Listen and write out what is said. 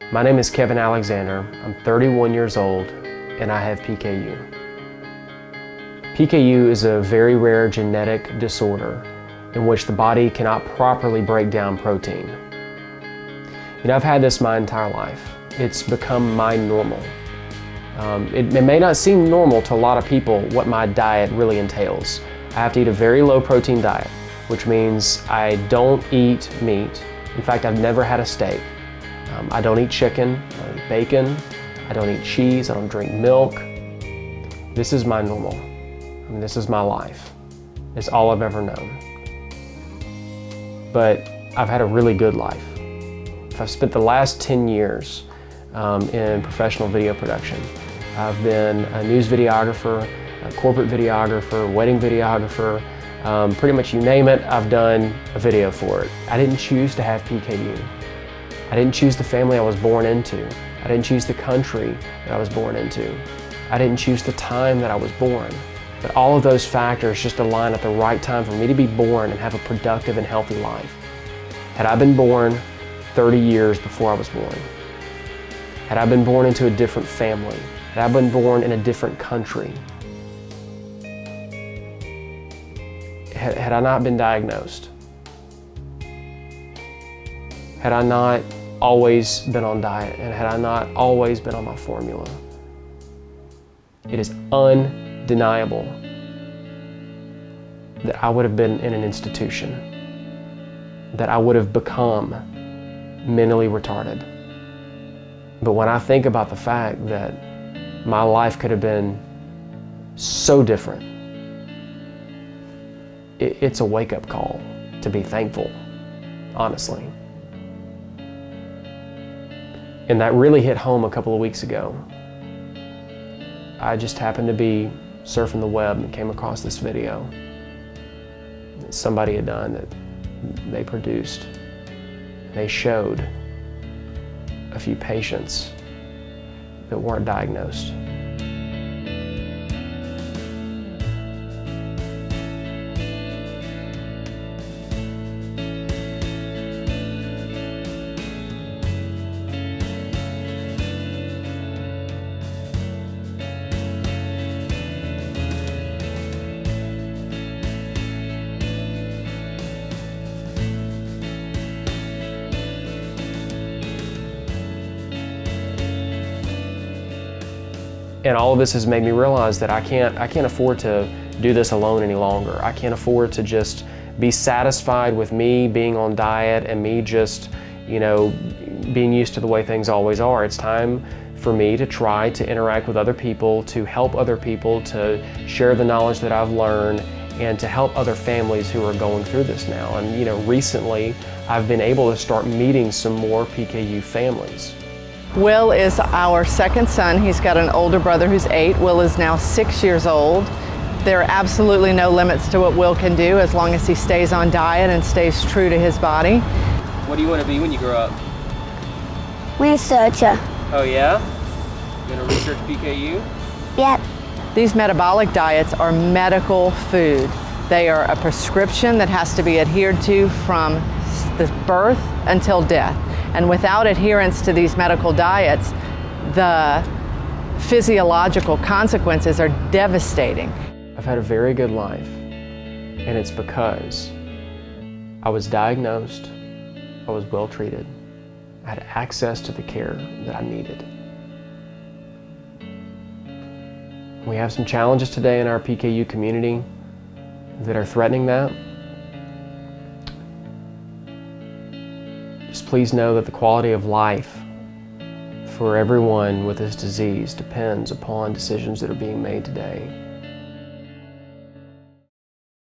My name is Kevin Alexander. I'm 31 years old and I have PKU. PKU is a very rare genetic disorder in which the body cannot properly break down protein. You know, I've had this my entire life. It's become my normal. It may not seem normal to a lot of people what my diet really entails. I have to eat a very low protein diet, which means I don't eat meat. In fact, I've never had a steak. I don't eat chicken, I don't eat bacon, I don't eat cheese, I don't drink milk. This is my normal. I mean, this is my life. It's all I've ever known. But I've had a really good life. I've spent the last 10 years in professional video production. I've been a news videographer, a corporate videographer, wedding videographer, pretty much you name it, I've done a video for it. I didn't choose to have PKU. I didn't choose the family I was born into. I didn't choose the country that I was born into. I didn't choose the time that I was born. But all of those factors just align at the right time for me to be born and have a productive and healthy life. Had I been born 30 years before I was born, had I been born into a different family, had I been born in a different country, had I not been diagnosed, had I not always been on diet, and had I not always been on my formula, it is undeniable that I would have been in an institution, that I would have become mentally retarded. But when I think about the fact that my life could have been so different, it's a wake-up call to be thankful, honestly. And that really hit home a couple of weeks ago. I just happened to be surfing the web and came across this video that somebody had done that they produced. They showed a few patients that weren't diagnosed. And all of this has made me realize that I can't afford to do this alone any longer. I can't afford to just be satisfied with me being on diet and me just, being used to the way things always are. It's time for me to try to interact with other people, to help other people, to share the knowledge that I've learned, and to help other families who are going through this now. And recently I've been able to start meeting some more PKU families. Will is our second son. He's got an older brother who's 8. Will is now 6 years old. There are absolutely no limits to what Will can do as long as he stays on diet and stays true to his body. What do you want to be when you grow up? Researcher. Oh yeah? You want to research PKU? Yep. These metabolic diets are medical food. They are a prescription that has to be adhered to from the birth until death. And without adherence to these medical diets, the physiological consequences are devastating. I've had a very good life, and it's because I was diagnosed, I was well treated, I had access to the care that I needed. We have some challenges today in our PKU community that are threatening that. Just please know that the quality of life for everyone with this disease depends upon decisions that are being made today.